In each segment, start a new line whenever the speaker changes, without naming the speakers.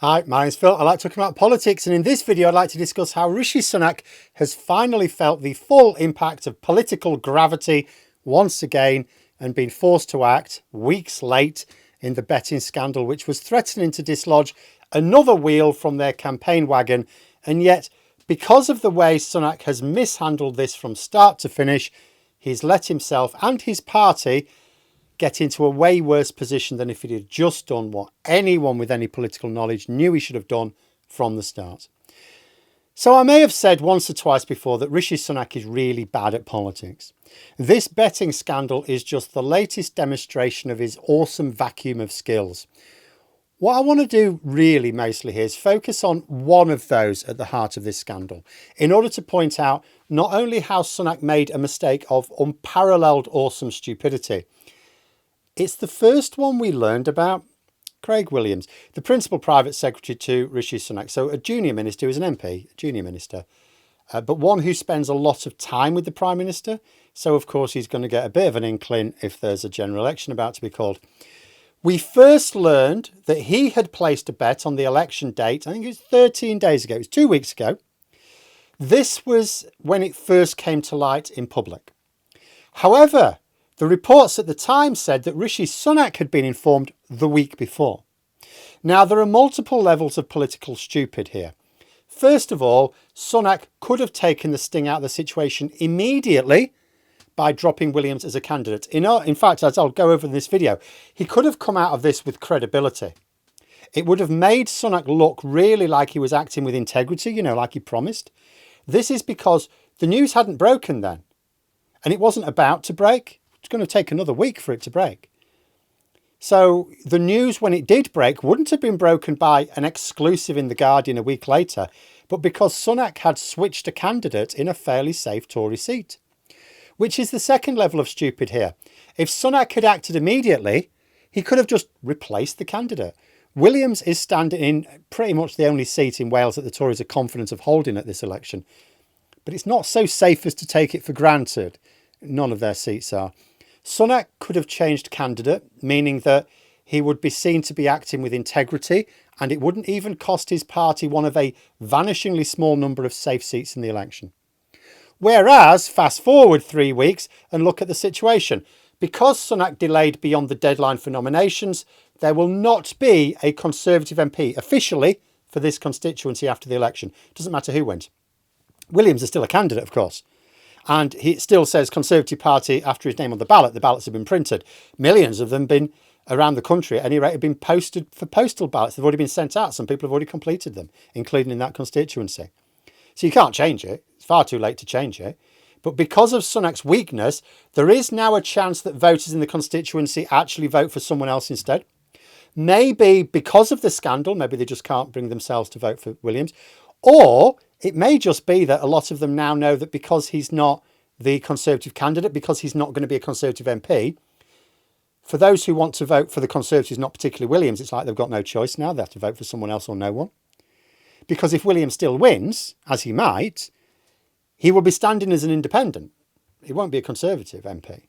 Hi, my name's Phil. I like talking about politics, and in this video I'd like to discuss how Rishi Sunak has finally felt the full impact of political gravity once again and been forced to act weeks late in the betting scandal which was threatening to dislodge another wheel from their campaign wagon. And yet, because of the way Sunak has mishandled this from start to finish, he's let himself and his party get into a way worse position than if he'd had just done what anyone with any political knowledge knew he should have done from the start. So I may have said once or twice before that Rishi Sunak is really bad at politics. This betting scandal is just the latest demonstration of his awesome vacuum of skills. What I want to do really mostly here is focus on one of those at the heart of this scandal in order to point out not only how Sunak made a mistake of unparalleled awesome stupidity. It's the first one we learned about. Craig Williams, the principal private secretary to Rishi Sunak. So a junior minister who's an MP, a junior minister, but one who spends a lot of time with the Prime Minister. So, of course, he's going to get a bit of an inkling if there's a general election about to be called. We first learned that he had placed a bet on the election date. I think it was 13 days ago. It was 2 weeks ago. This was when it first came to light in public. However, the reports at the time said that Rishi Sunak had been informed the week before. Now, there are multiple levels of political stupid here. First of all, Sunak could have taken the sting out of the situation immediately by dropping Williams as a candidate. In fact, as I'll go over in this video, he could have come out of this with credibility. It would have made Sunak look really like he was acting with integrity, like he promised. This is because the news hadn't broken then, and it wasn't about to break. It's going to take another week for it to break. So the news, when it did break, wouldn't have been broken by an exclusive in The Guardian a week later, but because Sunak had switched a candidate in a fairly safe Tory seat, which is the second level of stupid here. If Sunak had acted immediately, he could have just replaced the candidate. Williams is standing in pretty much the only seat in Wales that the Tories are confident of holding at this election. But it's not so safe as to take it for granted. None of their seats are. Sunak could have changed candidate, meaning that he would be seen to be acting with integrity, and it wouldn't even cost his party one of a vanishingly small number of safe seats in the election. Whereas, fast forward 3 weeks and look at the situation. Because Sunak delayed beyond the deadline for nominations, there will not be a Conservative MP officially for this constituency after the election. Doesn't matter who wins. Williams is still a candidate, of course. And he still says Conservative Party after his name on the ballot. The ballots have been printed. Millions of them been around the country at any rate have been posted for postal ballots. They've already been sent out. Some people have already completed them, including in that constituency. So you can't change it. It's far too late to change it. But because of Sunak's weakness, there is now a chance that voters in the constituency actually vote for someone else instead. Maybe because of the scandal, maybe they just can't bring themselves to vote for Williams. Or it may just be that a lot of them now know that because he's not the Conservative candidate, because he's not going to be a Conservative MP, for those who want to vote for the Conservatives, not particularly Williams, it's like they've got no choice now. They have to vote for someone else or no one. Because if Williams still wins, as he might, he will be standing as an independent. He won't be a Conservative MP.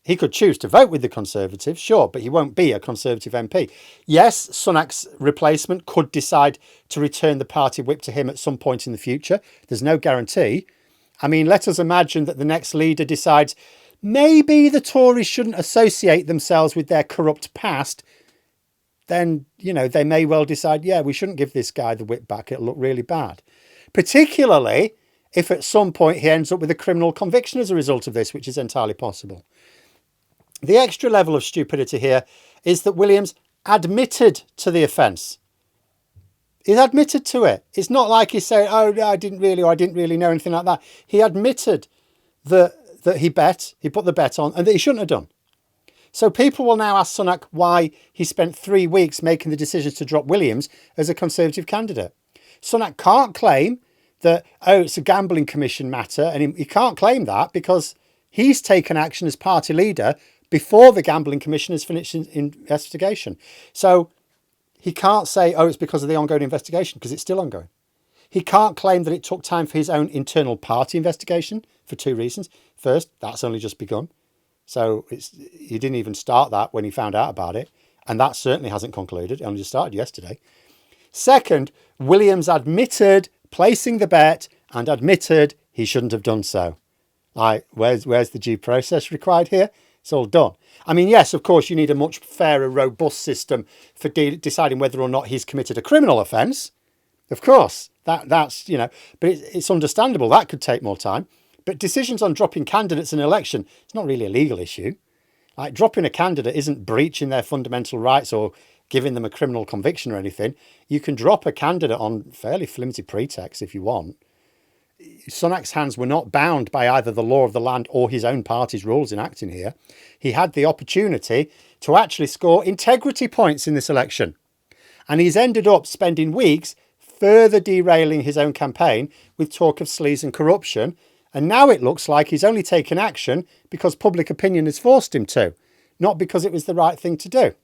He could choose to vote with the Conservatives, sure, but he won't be a Conservative MP. Yes, Sunak's replacement could decide to return the party whip to him at some point in the future. There's no guarantee. I mean, let us imagine that the next leader decides maybe the Tories shouldn't associate themselves with their corrupt past. Then, they may well decide, yeah, we shouldn't give this guy the whip back. It'll look really bad. Particularly if at some point he ends up with a criminal conviction as a result of this, which is entirely possible. The extra level of stupidity here is that Williams admitted to the offence. He's admitted to it. It's not like he's saying, oh, no, I didn't really know anything like that. He admitted that he put the bet on, and that he shouldn't have done. So people will now ask Sunak why he spent 3 weeks making the decision to drop Williams as a Conservative candidate. Sunak can't claim that, it's a gambling commission matter, and he can't claim that because he's taken action as party leader before the Gambling Commission has finished investigation. So he can't say, it's because of the ongoing investigation, because it's still ongoing. He can't claim that it took time for his own internal party investigation for 2 reasons. First, that's only just begun. So he didn't even start that when he found out about it. And that certainly hasn't concluded. It only just started yesterday. Second, Williams admitted placing the bet and admitted he shouldn't have done so. Like, where's the due process required here? It's all done. I mean, yes, of course, you need a much fairer, robust system for deciding whether or not he's committed a criminal offence. Of course, that's, you know, but it's understandable. That could take more time. But decisions on dropping candidates in an election, it's not really a legal issue. Like, dropping a candidate isn't breaching their fundamental rights or giving them a criminal conviction or anything. You can drop a candidate on fairly flimsy pretext if you want. Sunak's hands were not bound by either the law of the land or his own party's rules in acting here. He had the opportunity to actually score integrity points in this election. And he's ended up spending weeks further derailing his own campaign with talk of sleaze and corruption. And now it looks like he's only taken action because public opinion has forced him to, not because it was the right thing to do.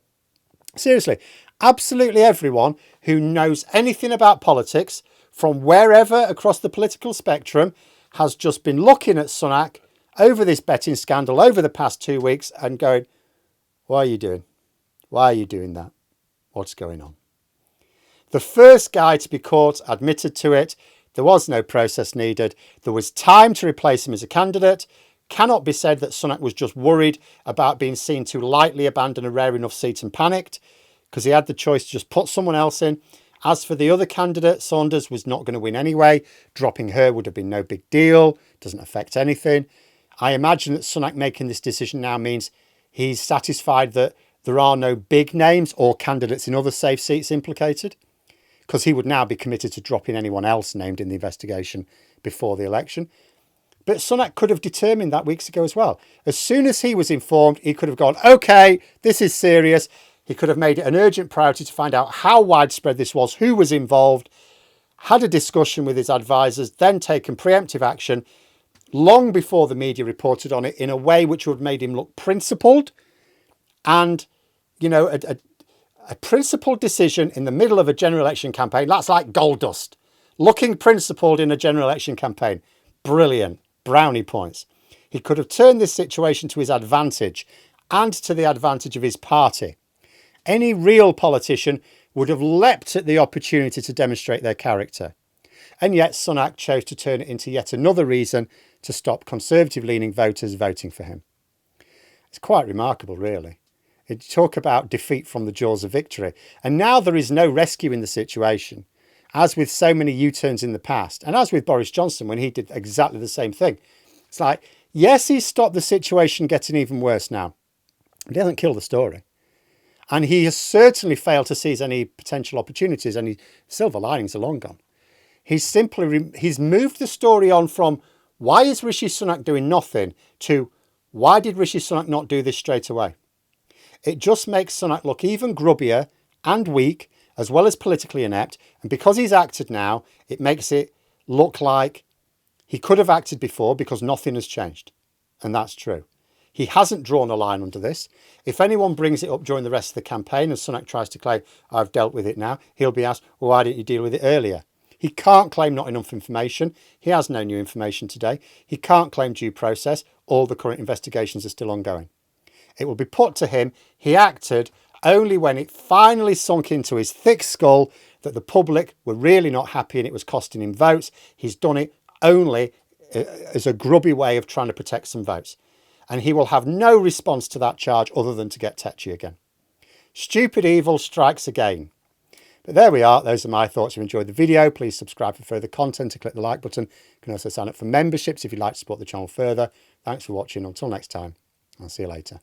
Seriously, absolutely everyone who knows anything about politics from wherever across the political spectrum has just been looking at Sunak over this betting scandal over the past 2 weeks and going, what are you doing? Why are you doing that? What's going on? The first guy to be caught admitted to it. There was no process needed. There was time to replace him as a candidate. Cannot be said that Sunak was just worried about being seen to lightly abandon a rare enough seat and panicked, because he had the choice to just put someone else in. As for the other candidate, Saunders was not going to win anyway. Dropping her would have been no big deal. Doesn't affect anything. I imagine that Sunak making this decision now means he's satisfied that there are no big names or candidates in other safe seats implicated, because he would now be committed to dropping anyone else named in the investigation before the election. But Sunak could have determined that weeks ago as well. As soon as he was informed, he could have gone, okay, this is serious. He could have made it an urgent priority to find out how widespread this was, who was involved, had a discussion with his advisors, then taken preemptive action long before the media reported on it in a way which would have made him look principled. And, you know, a principled decision in the middle of a general election campaign, that's like gold dust. Looking principled in a general election campaign. Brilliant. Brownie points. He could have turned this situation to his advantage and to the advantage of his party. Any real politician would have leapt at the opportunity to demonstrate their character. And yet Sunak chose to turn it into yet another reason to stop Conservative-leaning voters voting for him. It's quite remarkable, really. You talk about defeat from the jaws of victory. And now there is no rescue in the situation, as with so many U-turns in the past, and as with Boris Johnson when he did exactly the same thing. It's like, yes, he's stopped the situation getting even worse now. But he hasn't killed the story. And he has certainly failed to seize any potential opportunities. Any silver linings are long gone. He's moved the story on from why is Rishi Sunak doing nothing to why did Rishi Sunak not do this straight away? It just makes Sunak look even grubbier and weak, as well as politically inept. And because he's acted now, it makes it look like he could have acted before because nothing has changed. And that's true. He hasn't drawn a line under this. If anyone brings it up during the rest of the campaign and Sunak tries to claim, I've dealt with it now, he'll be asked, well, why didn't you deal with it earlier? He can't claim not enough information. He has no new information today. He can't claim due process. All the current investigations are still ongoing. It will be put to him, he acted only when it finally sunk into his thick skull that the public were really not happy and it was costing him votes. He's done it only as a grubby way of trying to protect some votes. And he will have no response to that charge other than to get tetchy again. Stupid evil strikes again. But there we are. Those are my thoughts. If you enjoyed the video, please subscribe for further content and click the like button. You can also sign up for memberships if you'd like to support the channel further. Thanks for watching. Until next time, I'll see you later.